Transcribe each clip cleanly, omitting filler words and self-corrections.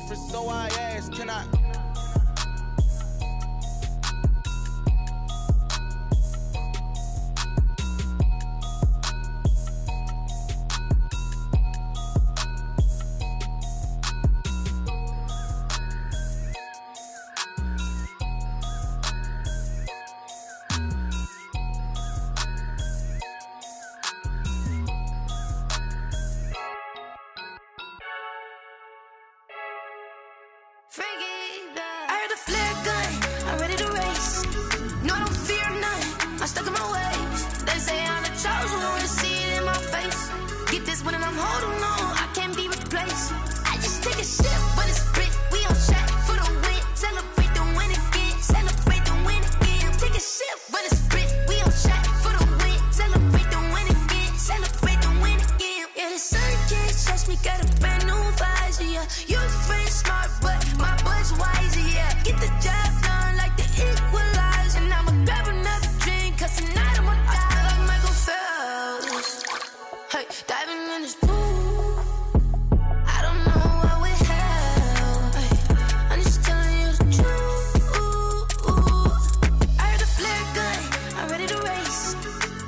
different, so I ask, can I? I heard the flare gun, I'm ready to race. No, I don't fear none, I'm stuck in my ways. They say I'm the chosen one, to see it in my face. Get this one and I'm holding on, I can't be replaced. I just take a sip, but it's split, we on track for the win. Celebrate the win again, celebrate the win again. Take a sip, but it's split, we on track for the win. Celebrate the win again, celebrate the win again. Yeah, the sun can't touch me, got a brand new visor, yeah. You're friend smart, but my bud's wiser, yeah. Get the job done like the equalizer. And I'ma grab another drink, cause tonight I'ma die like Michael Phelps. Hey, diving in this pool, I don't know what we have. Hey, I'm just telling you the truth. I heard the flare gun, I'm ready to race.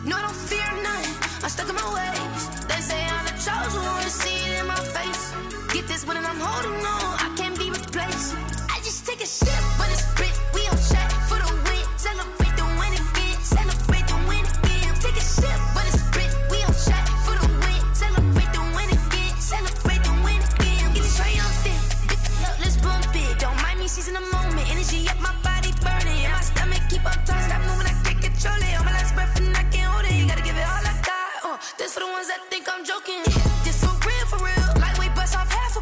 No, I don't fear none, I'm stuck in my ways. They say I'm the chosen one, to see it in my face. Get this one and I'm holding on, I can't be replaced. I just take a sip, but it's split, we on track for the win. Celebrate the win again, celebrate the win again. Take a sip, but it's split, we on track for the win. Celebrate the win again, celebrate the win again. Get it triumphant, let's bump it. Don't mind me seizing the moment, energy up my body burning. And my stomach keep up turning, stop moving, I can't control it. On my last breath and I can't hold it, you gotta give it all I got. This for the ones that think I'm joking. This for real, lightweight bust off half a.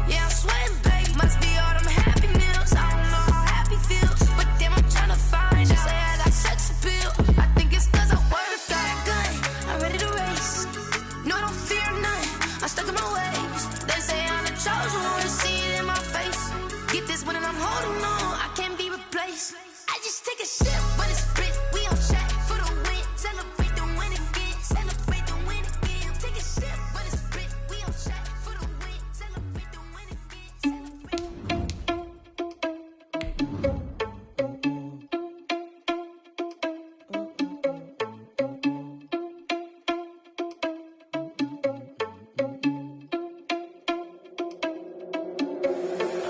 Yeah, I'm sweating, babe, must be all them happy meals. I don't know how happy feels, but damn, I'm trying to find out. Say I got sex appeal, I think it's cause I work got a gun, I'm ready to race. No, I don't fear none, I'm stuck in my ways. They say I'm the chosen one, to see it in my face. Get this one and I'm holding on, I can't be replaced. I just take a sip, but it's split, we on track for the win. Celebrate the win again, celebrate the win again. Take a sip, but it's split, we on track for the win. Celebrate the win again,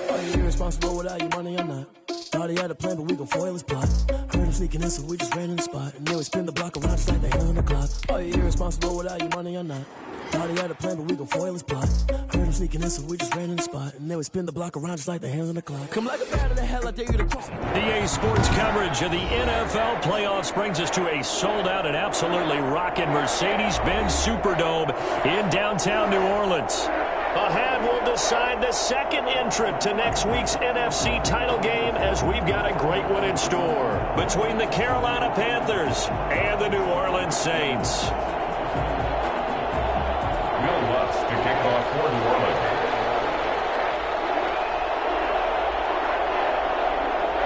Are you irresponsible without your money or not? Thought he had a plan, but we gon' foil his plot. Heard him sneaking in, so we just ran in the spot. And then we spin the block around just like the hell on the clock. Are you irresponsible without your money or not? Thought he had a plan, but we gon' foil his plot. Heard him sneaking in, so we just ran in the spot. And then we spin the block around just like the hands on the clock. Come like a bat of the hell, I dare you to cross. DA Sports coverage of the NFL playoffs brings us to a sold-out and absolutely rocking Mercedes-Benz Superdome in downtown New Orleans. Ahead, we'll decide the second entrant to next week's NFC title game, as we've got a great one in store between the Carolina Panthers and the New Orleans Saints. Will Lutz to kick off for New Orleans.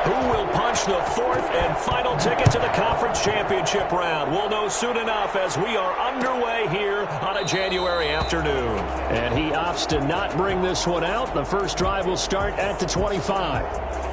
Who will punch the fourth and final ticket to the conference championship round? We'll know soon enough as we are underway here on a January afternoon. And he opts to not bring this one out. The first drive will start at the 25.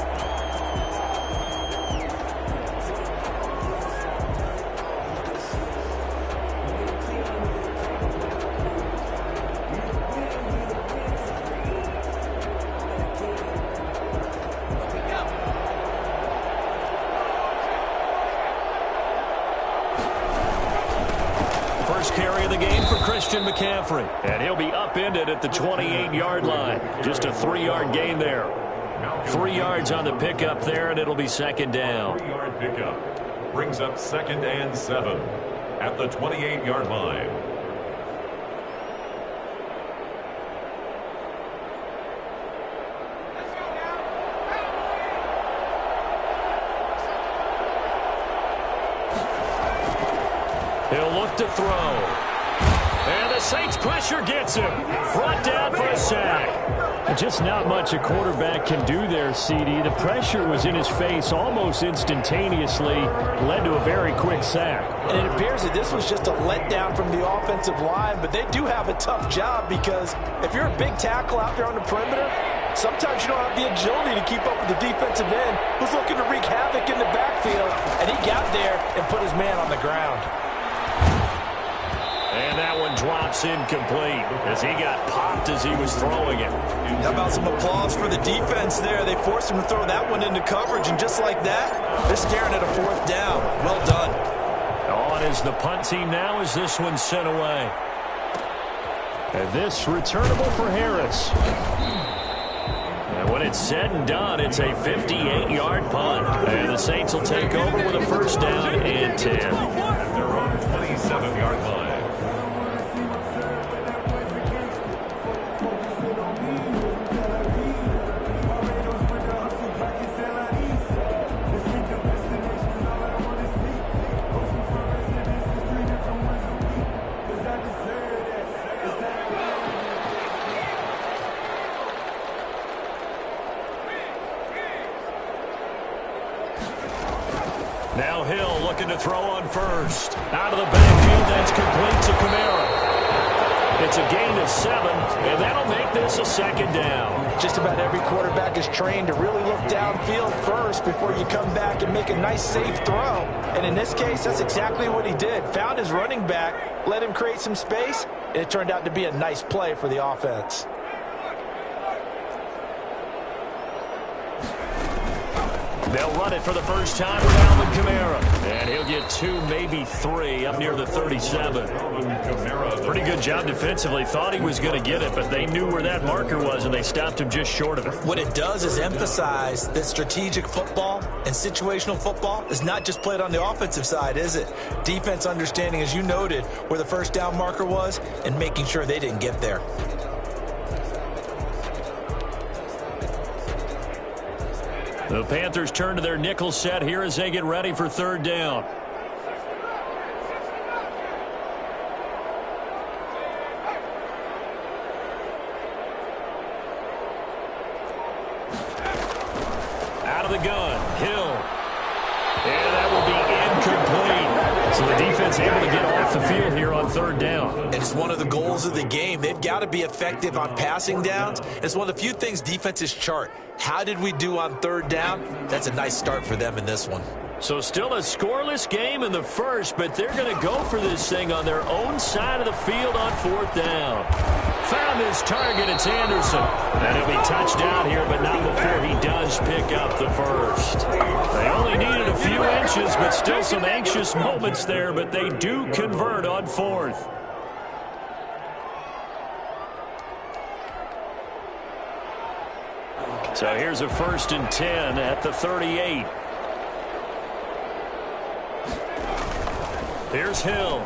Carry of the game for Christian McCaffrey. And he'll be upended at the 28-yard line. Just a 3-yard gain there. 3 yards on the pickup there, and it'll be second down. 3-yard pickup brings up 2nd and 7 at the 28-yard line. He'll look to throw. And the Saints pressure gets him. Brought down for a sack. Just not much a quarterback can do there, CD. The pressure was in his face almost instantaneously. Led to a very quick sack. And it appears that this was just a letdown from the offensive line, but they do have a tough job because if you're a big tackle out there on the perimeter, Sometimes you don't have the agility to keep up with the defensive end who's looking to wreak havoc in the backfield, and he got there and put his man on the ground. And that one drops incomplete as he got popped as he was throwing it. How about some applause for the defense there? They forced him to throw that one into coverage, and just like that, they're staring at a 4th down. Well done. On is the punt team now as this one's sent away. And this returnable for Harris. And when it's said and done, it's a 58-yard punt. And the Saints will take over with a 1st down and 10. At their own 27-yard line. Now Hill looking to throw on first. Out of the backfield, that's complete to Kamara. It's a gain of 7, and that'll make this a 2nd down. Just about every quarterback is trained to really look downfield first before you come back and make a nice, safe throw. And in this case, that's exactly what he did. Found his running back, let him create some space, and it turned out to be a nice play for the offense. They'll run it for the first time with Alvin Kamara. And he'll get 2, maybe 3, up near the 37. Pretty good job defensively. Thought he was going to get it, but they knew where that marker was, and they stopped him just short of it. What it does is emphasize that strategic football and situational football is not just played on the offensive side, is it? Defense understanding, as you noted, where the 1st down marker was and making sure they didn't get there. The Panthers turn to their nickel set here as they get ready for 3rd down. Out of the gun, Hill. And that will be incomplete. So the defense able to get off the field here on 3rd down. And it's one of the goals of the game. They've got to be effective on passing downs. It's one of the few things defenses chart. How did we do on 3rd down? That's a nice start for them in this one. So still a scoreless game in the first, but they're going to go for this thing on their own side of the field on 4th down. Found his target. It's Anderson. And he'll be touched down here, but not before he does pick up the first. They only needed a few inches, but still some anxious moments there, but they do convert on 4th. So here's a 1st and 10 at the 38. Here's Hill.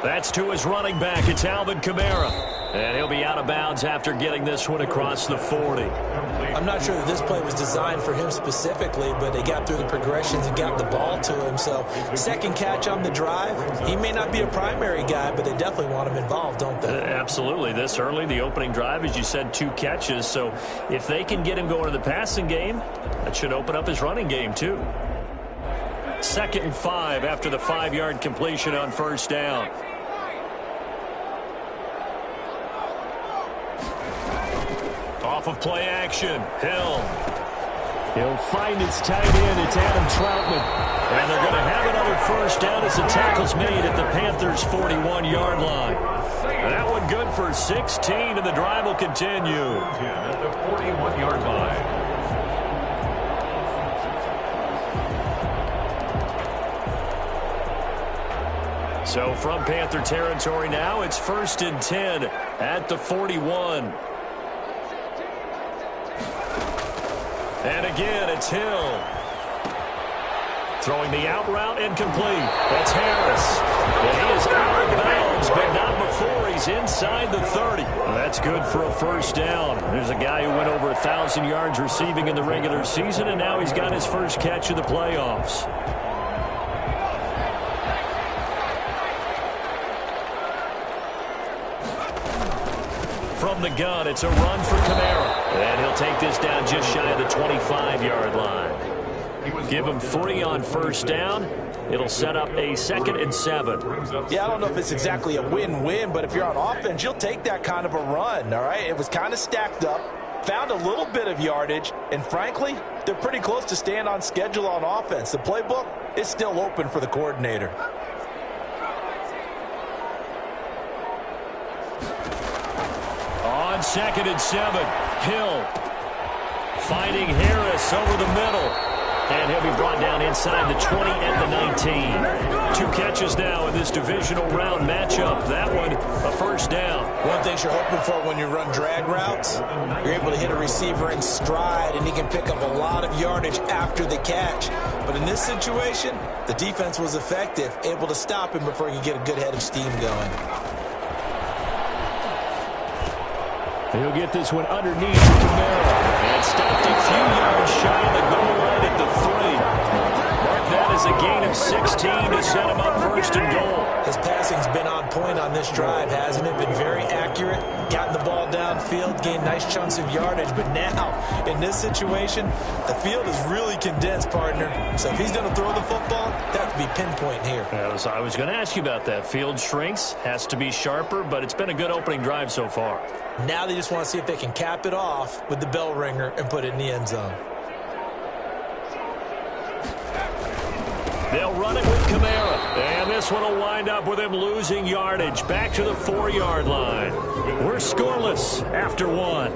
That's to his running back. It's Alvin Kamara. And he'll be out of bounds after getting this one across the 40. I'm not sure that this play was designed for him specifically, but they got through the progressions and got the ball to him. So 2nd catch on the drive. He may not be a primary guy, but they definitely want him involved, don't they? Absolutely. This early, the opening drive, as you said, 2 catches. So if they can get him going to the passing game, that should open up his running game too. 2nd and 5 after the 5-yard completion on 1st down. Off of play action, Hill. He'll find his tight end. It's Adam Troutman. And they're going to have another 1st down as the tackle's made at the Panthers' 41-yard line. That one good for 16, and the drive will continue. At the 41-yard line. So from Panther territory now, it's 1st and 10 at the 41. And again, it's Hill. Throwing the out route incomplete. That's Harris. And he is out of bounds, but not before he's inside the 30. Well, that's good for a 1st down. There's a guy who went over 1,000 yards receiving in the regular season, and now he's got his first catch of the playoffs. From the gun, it's a run for Kamara. And he'll take this down just shy of the 25-yard line. Give him 3 on 1st down. It'll set up a 2nd and 7. Yeah, I don't know if it's exactly a win-win, but if you're on offense, you'll take that kind of a run, all right? It was kind of stacked up. found a little bit of yardage, and frankly, they're pretty close to staying on schedule on offense. The playbook is still open for the coordinator. On 2nd and 7, Hill finding Harris over the middle. And he'll be brought down inside the 20 and the 19. 2 catches now in this divisional round matchup. That one, a first down. One thing you're hoping for when you run drag routes, you're able to hit a receiver in stride, and he can pick up a lot of yardage after the catch. But in this situation, the defense was effective, able to stop him before he could get a good head of steam going. He'll get this one underneath Kamara. And stopped a few yards shy of the goal line at the 3. Mark that as a gain of 16 to set him up 1st and goal. His passing's been on point on this drive, hasn't it? Been very accurate, gotten the ball downfield, gained nice chunks of yardage. But now, in this situation, the field is really condensed, partner. So if he's going to throw the football, that would be pinpoint here. I was going to ask you about that. Field shrinks, has to be sharper, but it's been a good opening drive so far. Now they just want to see if they can cap it off with the bell ringer and put it in the end zone. They'll run it with Kamara. And this one will wind up with him losing yardage. Back to the 4-yard line. We're scoreless after 1.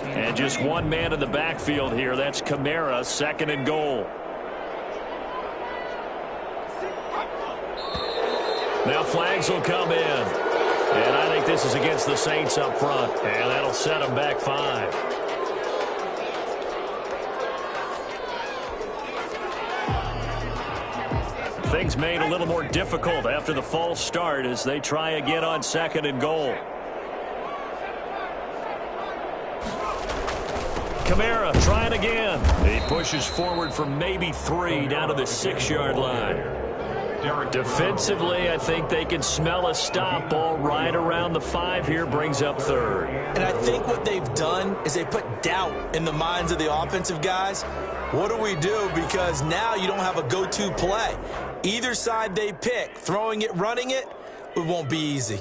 And just one man in the backfield here. That's Kamara, 2nd and goal. Now flags will come in. And I think this is against the Saints up front. And that'll set them back 5. Things made a little more difficult after the false start as they try again on 2nd and goal. Kamara trying again. He pushes forward for maybe 3 down to the 6-yard line. Defensively, I think they can smell a stop ball right around the 5 here, brings up 3rd. And I think what they've done is they put doubt in the minds of the offensive guys. What do we do? Because now you don't have a go-to play. Either side they pick, throwing it, running it, it won't be easy.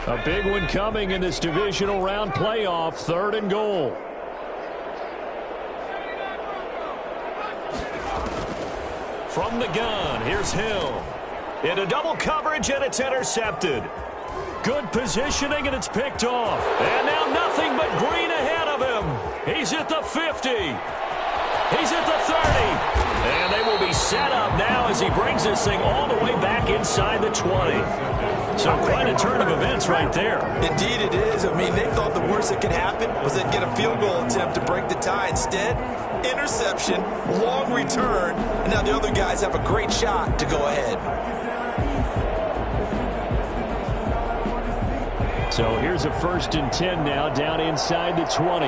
A big one coming in this divisional round playoff, 3rd and goal. From the gun, here's Hill. Into double coverage, and it's intercepted. Good positioning, and it's picked off. And now nothing but green ahead of him. He's at the 50. He's at the 30. And they will be set up now as he brings this thing all the way back inside the 20. So quite a turn of events right there. Indeed it is. I mean, they thought the worst that could happen was they'd get a field goal attempt to break the tie. Instead, interception, long return, and now the other guys have a great shot to go ahead. So here's a 1st and 10 now down inside the 20.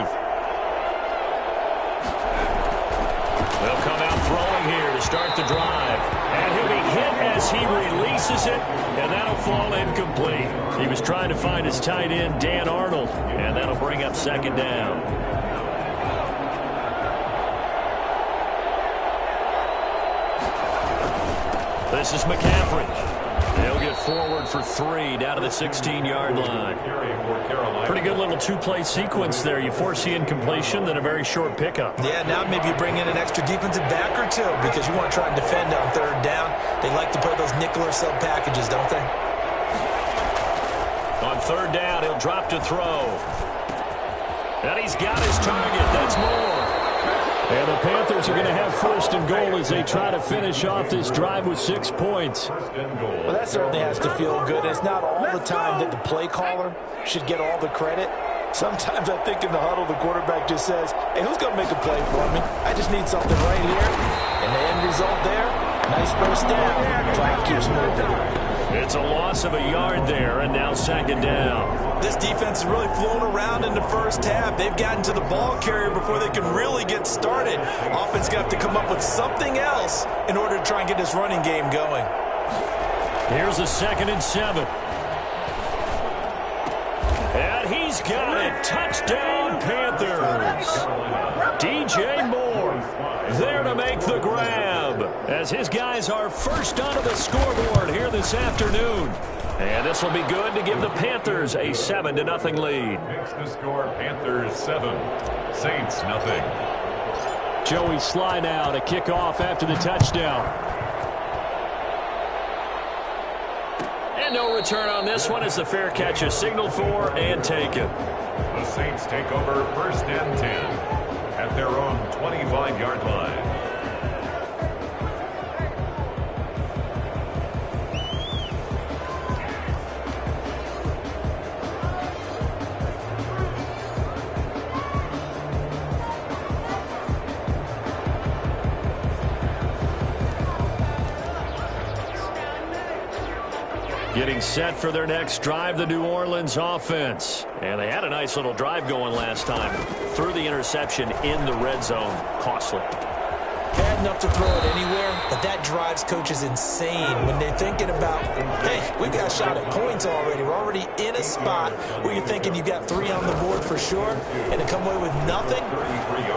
They'll come out throwing here to start the drive. And he'll be hit as he releases it, and that'll fall incomplete. He was trying to find his tight end, Dan Arnold, and that'll bring up 2nd down. This is McCaffrey. They'll get forward for 3 down to the 16-yard line. Pretty good little 2-play sequence there. You foresee incompletion, then a very short pickup. Yeah, now maybe you bring in an extra defensive back or 2 because you want to try and defend on 3rd down. They like to play those nickel or sub packages, don't they? On 3rd down, he'll drop to throw. And he's got his target. That's more. And the Panthers are going to have 1st and goal as they try to finish off this drive with 6 points. Well, that certainly has to feel good. It's not all the time that the play caller should get all the credit. Sometimes I think in the huddle, the quarterback just says, hey, who's going to make a play for me? I just need something right here. And the end result there, nice first down. Clock keeps moving. It's a loss of a yard there, and now 2nd down. This defense has really flown around in the first half. They've gotten to the ball carrier before they can really get started. Offense going to have to come up with something else in order to try and get this running game going. Here's a 2nd and 7. And he He's got it. Touchdown, Panthers. DJ Moore there to make the grab as his guys are first onto the scoreboard here this afternoon. And this will be good to give the Panthers a 7-0 lead. Makes the score Panthers 7, Saints nothing. Joey Sly now to kick off after the touchdown. And no return on this one as the fair catch is signaled for and taken. The Saints take over 1st and 10 at their own 25-yard line. Getting set for their next drive, the New Orleans offense. And they had a nice little drive going last time. Threw the interception in the red zone. Costly. Bad enough to throw it anywhere, but that drives coaches insane when they're thinking about, hey, we've got a shot at points already. We're already in a spot where you're thinking you got 3 on the board for sure, and to come away with nothing,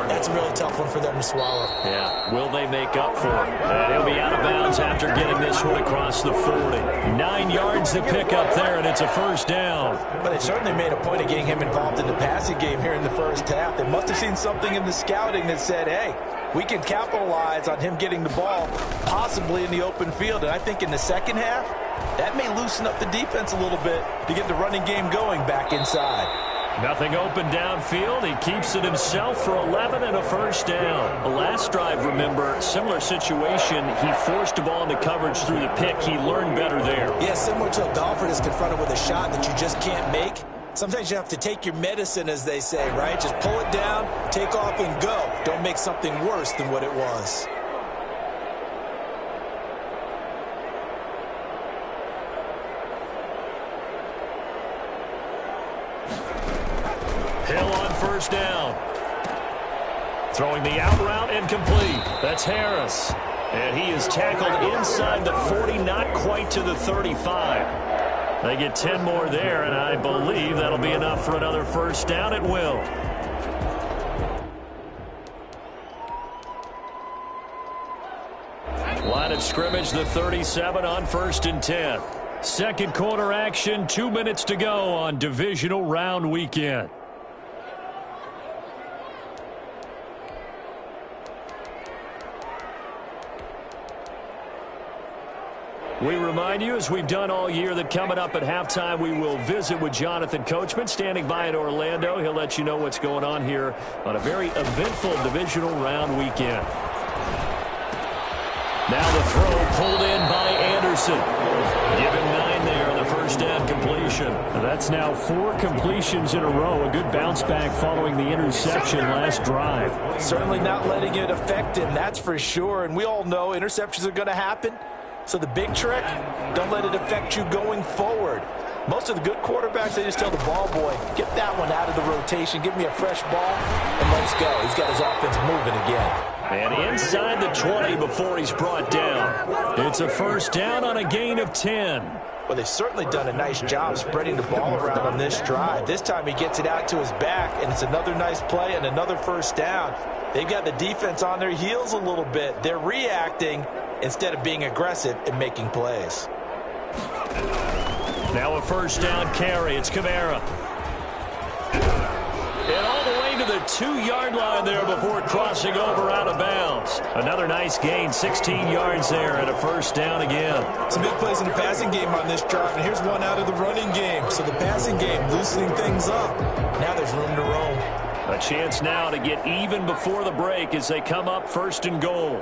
that's a really tough one for them to swallow. Yeah, will they make up for it? And he'll be out of bounds after getting this one across the 40. 9 yards to pick up there, and it's a first down. But they certainly made a point of getting him involved in the passing game here in the first half. They must have seen something in the scouting that said, hey, we can capitalize on him getting the ball possibly in the open field. And I think in the second half, that may loosen up the defense a little bit to get the running game going back inside. Nothing open downfield. He keeps it himself for 11 and a first down. The last drive, remember, similar situation. He forced the ball into coverage through the pick. He learned better there. Yeah, similar to a golfer that's confronted with a shot that you just can't make. Sometimes you have to take your medicine, as they say, right? Just pull it down, take off, and go. Don't make something worse than what it was. Hill on first down. Throwing the out route incomplete. That's Harris. And he is tackled inside the 40, not quite to the 35. They get 10 more there, and I believe that'll be enough for another first down. It will. Line of scrimmage, the 37 on 1st and 10. Second quarter action, 2 minutes to go on divisional round weekend. We remind you, as we've done all year, that coming up at halftime, we will visit with Jonathan Coachman, standing by in Orlando. He'll let you know what's going on here on a very eventful divisional round weekend. Now the throw pulled in by Anderson. Give him 9 there on the first down completion. That's now 4 completions in a row. A good bounce back following the interception last drive. Certainly not letting it affect him, that's for sure. And we all know interceptions are going to happen. So the big trick, don't let it affect you going forward. Most of the good quarterbacks, they just tell the ball boy, get that one out of the rotation, give me a fresh ball, and let's go. He's got his offense moving again. And inside the 20 before he's brought down. It's a first down on a gain of 10. Well, they've certainly done a nice job spreading the ball around on this drive. This time he gets it out to his back, and it's another nice play and another first down. They've got the defense on their heels a little bit. They're reacting instead of being aggressive and making plays. Now a first down carry. It's Kamara. And all the way to the 2-yard line there before crossing over out of bounds. Another nice gain, 16 yards there, and a first down again. Some big plays in the passing game on this drive, and here's one out of the running game. So the passing game loosening things up. Now there's room to roam. A chance now to get even before the break as they come up 1st and goal.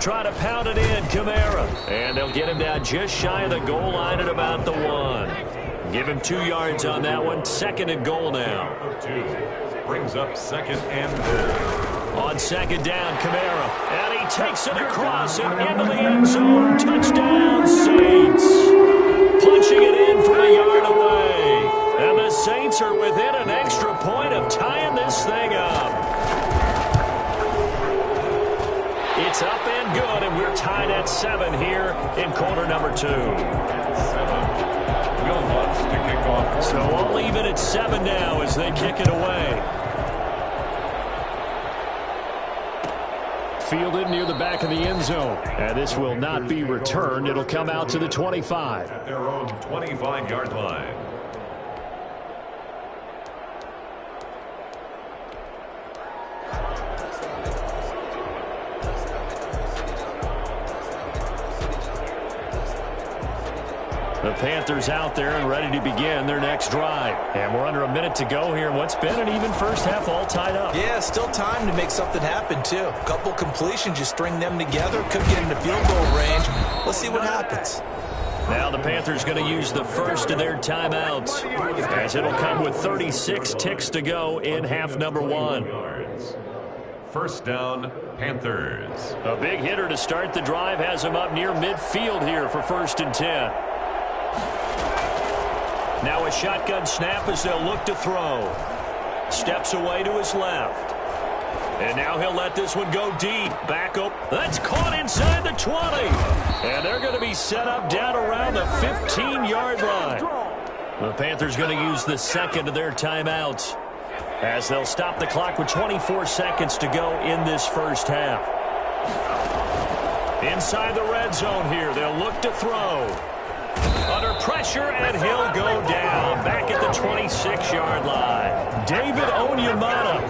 Try to pound it in, Kamara. And they'll get him down just shy of the goal line at about the 1. Give him 2 yards on that one. 2nd and goal now. 2 brings up 2nd and goal. On 2nd down, Kamara. And he takes it across and into the end zone. Touchdown, Saints. Punching it in from a yard away. And the Saints are within an extra point of tying this thing up. It's up and good, and we're tied at 7 here in quarter number 2. 7. Will Lutz to kick So we'll leave it at 7 now as they kick it away. Fielded near the back of the end zone. And this will not be returned. It'll come out to the 25. At their own 25-yard line. The Panthers out there and ready to begin their next drive. And we're under a minute to go here in what's been an even first half, all tied up. Yeah, still time to make something happen, too. A couple completions, you string them together, could get into field goal range. Let's see what happens. Now the Panthers going to use the first of their timeouts, as it'll come with 36 ticks to go in half number 1. First down, Panthers. A big hitter to start the drive has him up near midfield here for 1st and 10. Now a shotgun snap as they'll look to throw. Steps away to his left. And now he'll let this one go deep. Back up. That's caught inside the 20. And they're going to be set up down around the 15-yard line. The Panthers going to use the second of their timeouts, as they'll stop the clock with 24 seconds to go in this first half. Inside the red zone here, they'll look to throw. Under pressure, and he'll go down back at the 26-yard line. David Onyemata.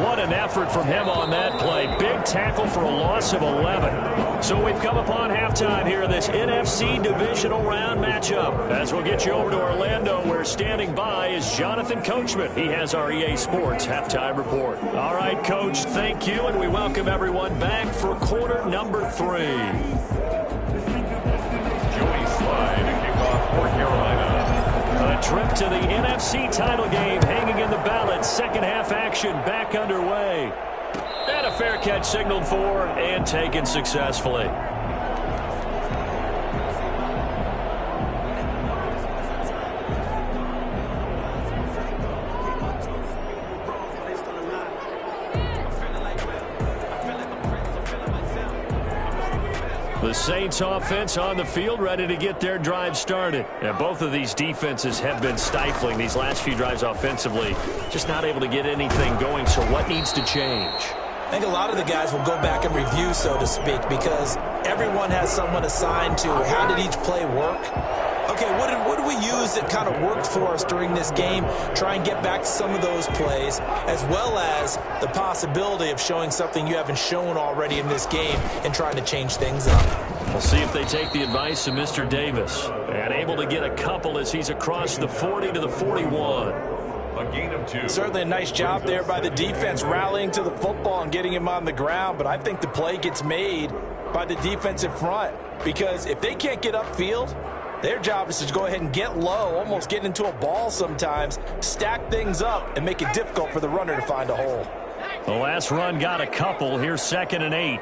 What an effort from him on that play. Big tackle for a loss of 11. So we've come upon halftime here in this NFC divisional round matchup. As we'll get you over to Orlando, where standing by is Jonathan Coachman. He has our EA Sports halftime report. All right, Coach, thank you, and we welcome everyone back for quarter number 3. Joey Slye to kick off for Carolina. A trip to the NFC title game hanging in the balance. Second half action back underway. And a fair catch signaled for and taken successfully. The Saints offense on the field, ready to get their drive started. And both of these defenses have been stifling these last few drives offensively. Just not able to get anything going, so what needs to change? I think a lot of the guys will go back and review, so to speak, because everyone has someone assigned to how did each play work. Okay, what did we use that kind of worked for us during this game? Try and get back to some of those plays, as well as the possibility of showing something you haven't shown already in this game and trying to change things up. We'll see if they take the advice of Mr. Davis. And able to get a couple as he's across the 40 to the 41. A gain of 2. Certainly a nice job there by the defense, rallying to the football and getting him on the ground. But I think the play gets made by the defensive front, because if they can't get upfield, their job is to go ahead and get low, almost get into a ball sometimes, stack things up, and make it difficult for the runner to find a hole. The last run got a couple. Here's 2nd and 8.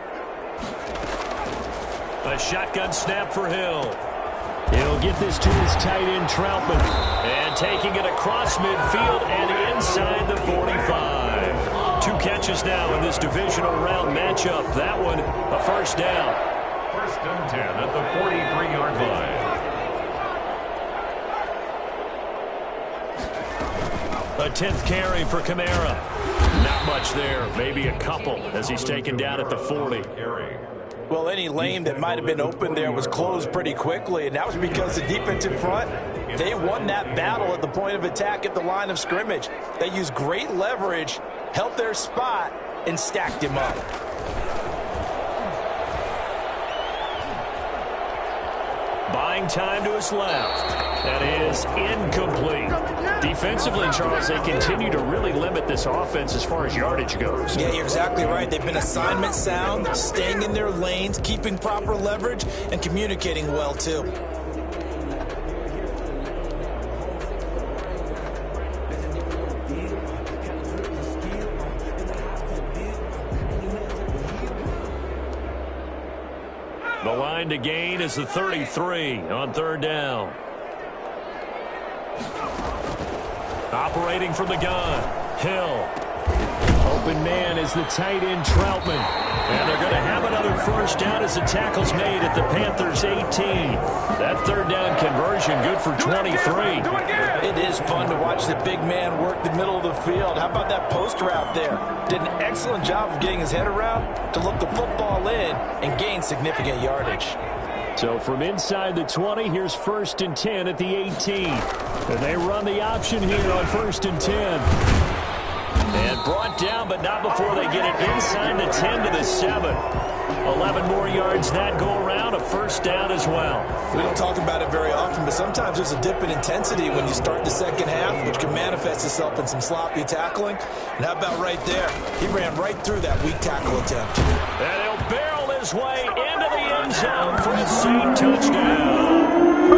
A shotgun snap for Hill. He'll get this to his tight end, Troutman. And taking it across midfield and inside the 45. 2 catches now in this divisional round matchup. That one, a first down. 1st and 10 at the 43-yard line. A 10th carry for Kamara. Not much there. Maybe a couple as he's taken down at the 40. Well, any lane that might have been open there was closed pretty quickly, and that was because the defensive front, they won that battle at the point of attack at the line of scrimmage. They used great leverage, held their spot, and stacked him up. Buying time to his left. That is incomplete. Defensively, Charles, they continue to really limit this offense as far as yardage goes. Yeah, you're exactly right. They've been assignment sound, staying in their lanes, keeping proper leverage, and communicating well, too. The line to gain is the 33 on 3rd down. Operating from the gun, Hill. Open man is the tight end Troutman. And they're going to have another first down as the tackle's made at the Panthers' 18. That third down conversion good for 23. It is fun to watch the big man work the middle of the field. How about that post route there? Did an excellent job of getting his head around to look the football in and gain significant yardage. So from inside the 20, here's 1st and 10 at the 18. And they run the option here on 1st and 10. And brought down, but not before they get it inside the 10 to the 7. 11 more yards that go around, a first down as well. We don't talk about it very often, but sometimes there's a dip in intensity when you start the second half, which can manifest itself in some sloppy tackling. And how about right there? He ran right through that weak tackle attempt. And he'll barrel his way into the end zone for a Saint touchdown.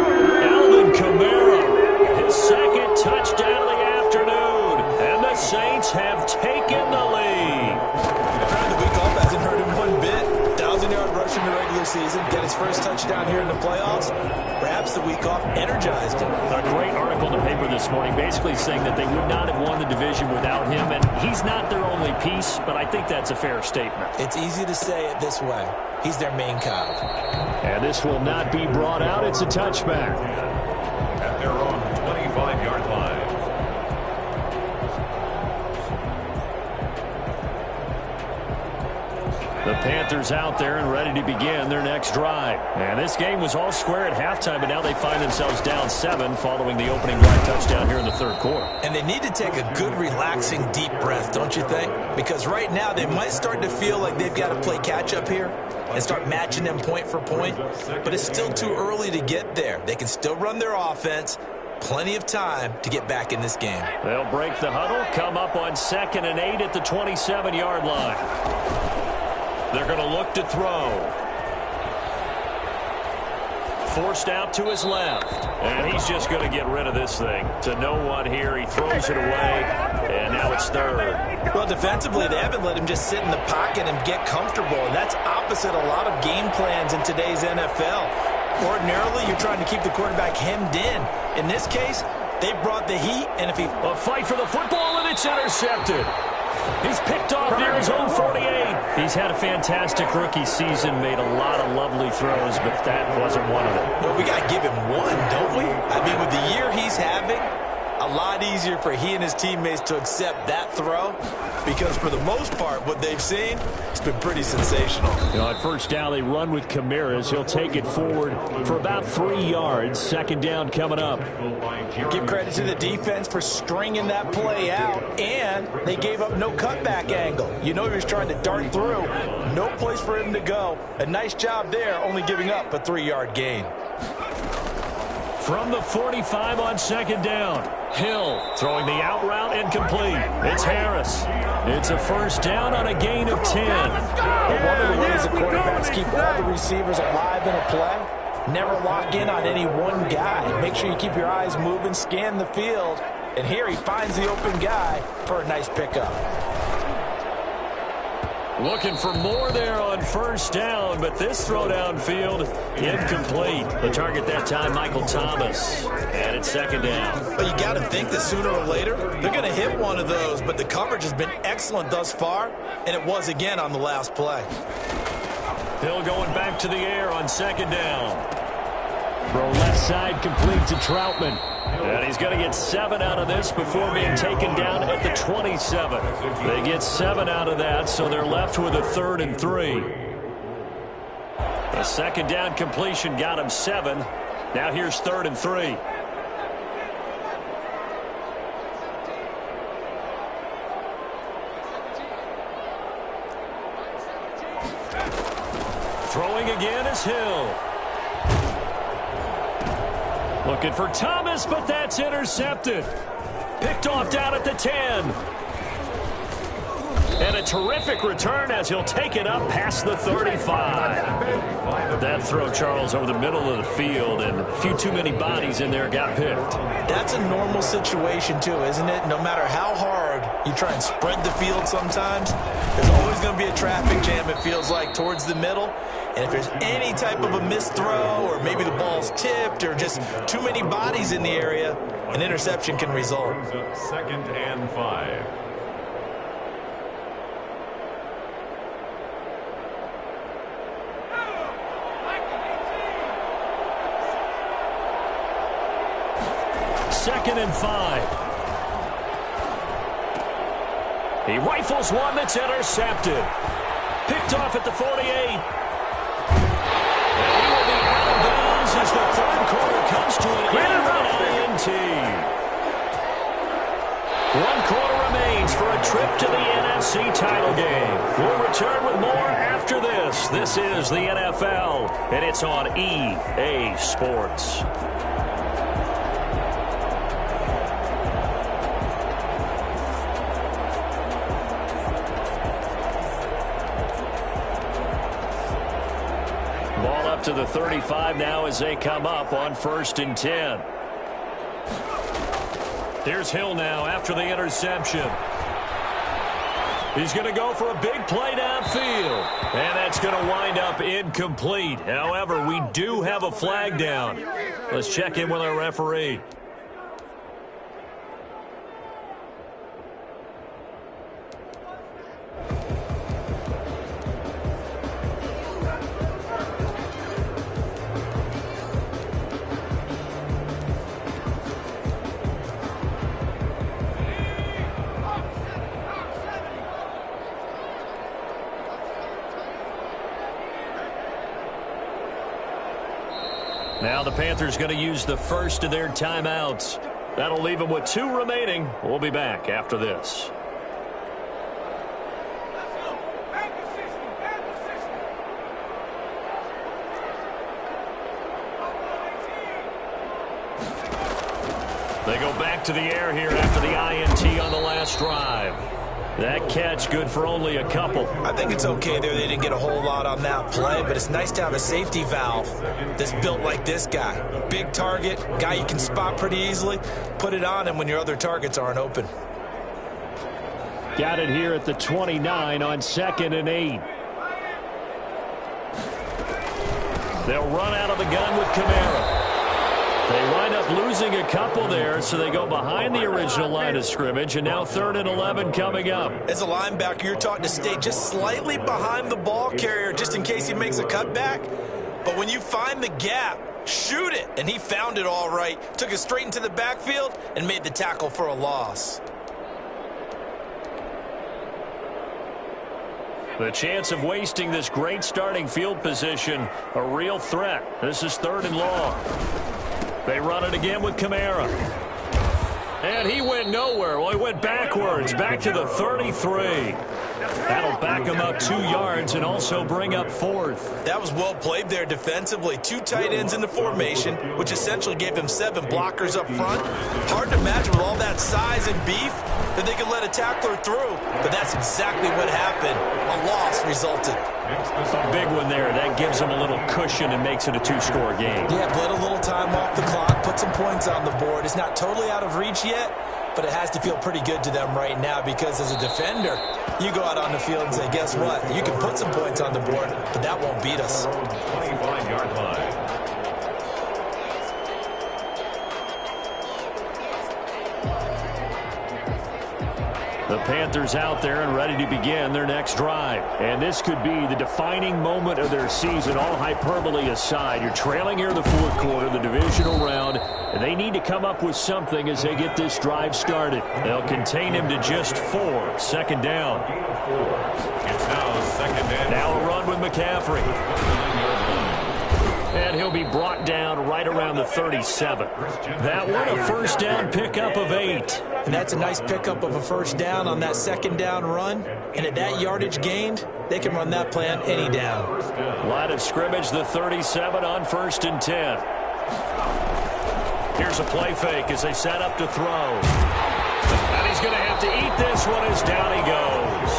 Alvin Kamara, his second touchdown of the afternoon. And the Saints have taken the lead. The week off hasn't hurt him one bit. 1,000-yard rush in the regular season. Get his first touchdown here in the playoffs. Perhaps the week off energized him. A great article in the paper this morning basically saying that they would not have won the division without him. And he's not their only piece, but I think that's a fair statement. It's easy to say it this way. He's their main cog. And this will not be brought out. It's a touchback. At their own 25-yard line. The Panthers out there and ready to begin their next drive. And this game was all square at halftime, but now they find themselves down 7 following the opening drive touchdown here in the third quarter. And they need to take a good, relaxing, deep breath, don't you think? Because right now they might start to feel like they've got to play catch-up here and start matching them point for point. But it's still too early to get there. They can still run their offense. Plenty of time to get back in this game. They'll break the huddle, come up on 2nd and 8 at the 27-yard line. They're going to look to throw. Forced out to his left. And he's just going to get rid of this thing. To no one here. He throws it away. And now it's 3rd. Well, defensively, they haven't let him just sit in the pocket and get comfortable. And that's opposite a lot of game plans in today's NFL. Ordinarily, you're trying to keep the quarterback hemmed in. In this case, they brought the heat. And if he... A fight for the football, and it's intercepted. He's picked off near his own 48. He's had a fantastic rookie season, made a lot of lovely throws, but that wasn't one of them. Well, we got to give him one, don't we? I mean, with the year he's having, a lot easier for he and his teammates to accept that throw because for the most part, what they've seen, it's been pretty sensational. You know, at first down, they run with Kamara. He'll take it forward for about 3 yards. 2nd down coming up. Give credit to the defense for stringing that play out, and they gave up no cutback angle. You know he was trying to dart through. No place for him to go. A nice job there, only giving up a 3-yard gain. From the 45 on 2nd down. Hill throwing the out route incomplete. It's Harris. It's a first down on a gain of 10. But one of the ways the quarterbacks keep all the receivers alive in a play, never lock in on any one guy. Make sure you keep your eyes moving, scan the field, and here he finds the open guy for a nice pickup. Looking for more there on first down, but this throw downfield incomplete. The target that time, Michael Thomas. And it's 2nd down. But you got to think that sooner or later, they're going to hit one of those. But the coverage has been excellent thus far, and it was again on the last play. Hill going back to the air on 2nd down. Throw left side complete to Troutman. And he's going to get 7 out of this before being taken down at the 27. They get 7 out of that, so they're left with a 3rd and 3. A 2nd down completion got him 7. Now here's 3rd and 3. Throwing again is Hill. Looking for Thomas, but that's intercepted. Picked off down at the 10. And a terrific return as he'll take it up past the 35. That throw, Charles, over the middle of the field, and a few too many bodies in there got picked. That's a normal situation, too, isn't it? No matter how hard you try and spread the field sometimes, there's always going to be a traffic jam, it feels like, towards the middle. And if there's any type of a missed throw or maybe the ball's tipped or just too many bodies in the area, an interception can result. 2nd and 5. 2nd and 5. He rifles one that's intercepted. Picked off at the 48. And he will be out of bounds as the third quarter comes to an end on INT. 1 quarter remains for a trip to the NFC title game. We'll return with more after this. This is the NFL, and it's on EA Sports. Ball up to the 35 now as they come up on 1st and 10. Here's Hill now after the interception. He's going to go for a big play downfield. And that's going to wind up incomplete. However, we do have a flag down. Let's check in with our referee. Now the Panthers going to use the first of their timeouts. That'll leave them with 2 remaining. We'll be back after this. They go back to the air here after the INT on the last drive. That catch good for only a couple. I think it's okay there. They didn't get a whole lot on that play, but it's nice to have a safety valve that's built like this guy. Big target, guy you can spot pretty easily. Put it on him when your other targets aren't open. Got it here at the 29 on 2nd and 8. They'll run out of the gun with Kamara. They wind up losing a couple there, so they go behind the original line of scrimmage, and now 3rd and 11 coming up. As a linebacker, you're taught to stay just slightly behind the ball carrier just in case he makes a cutback. But when you find the gap, shoot it. And he found it all right. Took it straight into the backfield and made the tackle for a loss. The chance of wasting this great starting field position, a real threat. This is 3rd and long. They run it again with Kamara. And he went nowhere. Well, he went backwards, back to the 33. That'll back him up 2 yards and also bring up 4th. That was well played there defensively. 2 tight ends in the formation, which essentially gave him 7 blockers up front. Hard to imagine with all that size and beef that they could let a tackler through. But that's exactly what happened. A loss resulted. A big one there. That gives them a little cushion and makes it a 2-score game. Yeah, bled a little time off the clock, put some points on the board. It's not totally out of reach yet, but it has to feel pretty good to them right now because as a defender, you go out on the field and say, guess what? You can put some points on the board, but that won't beat us. 25-yard line. The Panthers out there and ready to begin their next drive. And this could be the defining moment of their season, all hyperbole aside. You're trailing here in the 4th quarter, the divisional round, and they need to come up with something as they get this drive started. They'll contain him to just 4. 2nd down. It's now 2nd and Now a run with McCaffrey. And he'll be brought down right around the 37. That one, a 1st down pickup of 8. And that's a nice pickup of a 1st down on that 2nd down run. And at that yardage gained, they can run that play on any down. Line of scrimmage, the 37 on 1st and 10. Here's a play fake as they set up to throw. And he's going to have to eat this one as down he goes.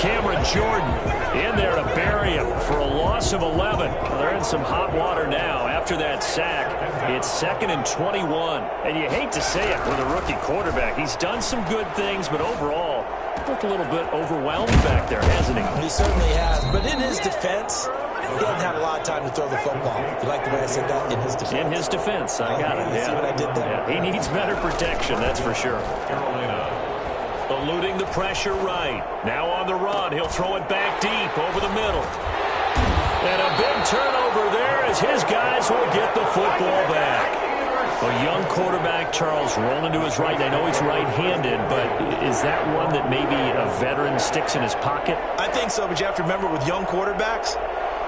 Cameron Jordan in there to bury him for a loss of 11. Well, they're in some hot water now. After that sack, it's 2nd and 21. And you hate to say it with a rookie quarterback. He's done some good things, but overall, looked a little bit overwhelmed back there, hasn't he? He certainly has. But in his defense, he doesn't have a lot of time to throw the football. You like the way I said that? In his defense. In his defense, I got it. You see what I did there? Yeah, he needs better protection, that's for sure. Carolina. Eluding the pressure right. Now on the run. He'll throw it back deep over the middle. And a big turnover there as his guys will get the football back. A young quarterback, Charles, rolling to his right. I know he's right-handed, but is that one that maybe a veteran sticks in his pocket? I think so, but you have to remember with young quarterbacks,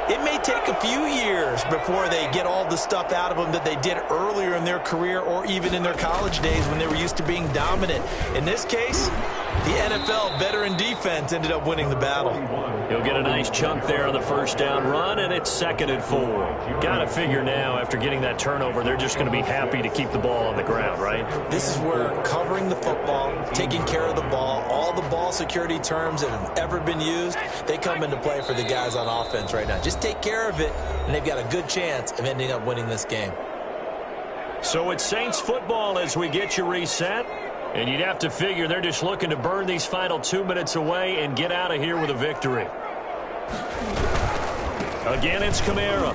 it may take a few years before they get all the stuff out of them that they did earlier in their career or even in their college days when they were used to being dominant. In this case, the NFL veteran defense ended up winning the battle. He'll get a nice chunk there on the first down run, and it's 2nd and 4. Got to figure now, after getting that turnover, they're just going to be happy to keep the ball on the ground, right? This is where covering the football, taking care of the ball, all the ball security terms that have ever been used, they come into play for the guys on offense right now. Just take care of it, and they've got a good chance of ending up winning this game. So it's Saints football as we get you reset. And you'd have to figure they're just looking to burn these final 2 minutes away and get out of here with a victory. Again, it's Kamara.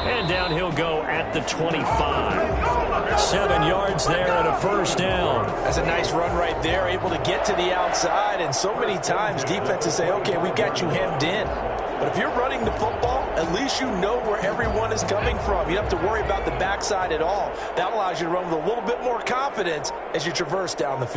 And down he'll go at the 25. 7 yards there and a first down. That's a nice run right there, able to get to the outside. And so many times defenses say, okay, we've got you hemmed in. But if you're running the football, at least you know where everyone is coming from. You don't have to worry about the backside at all. That allows you to run with a little bit more confidence as you traverse down the field.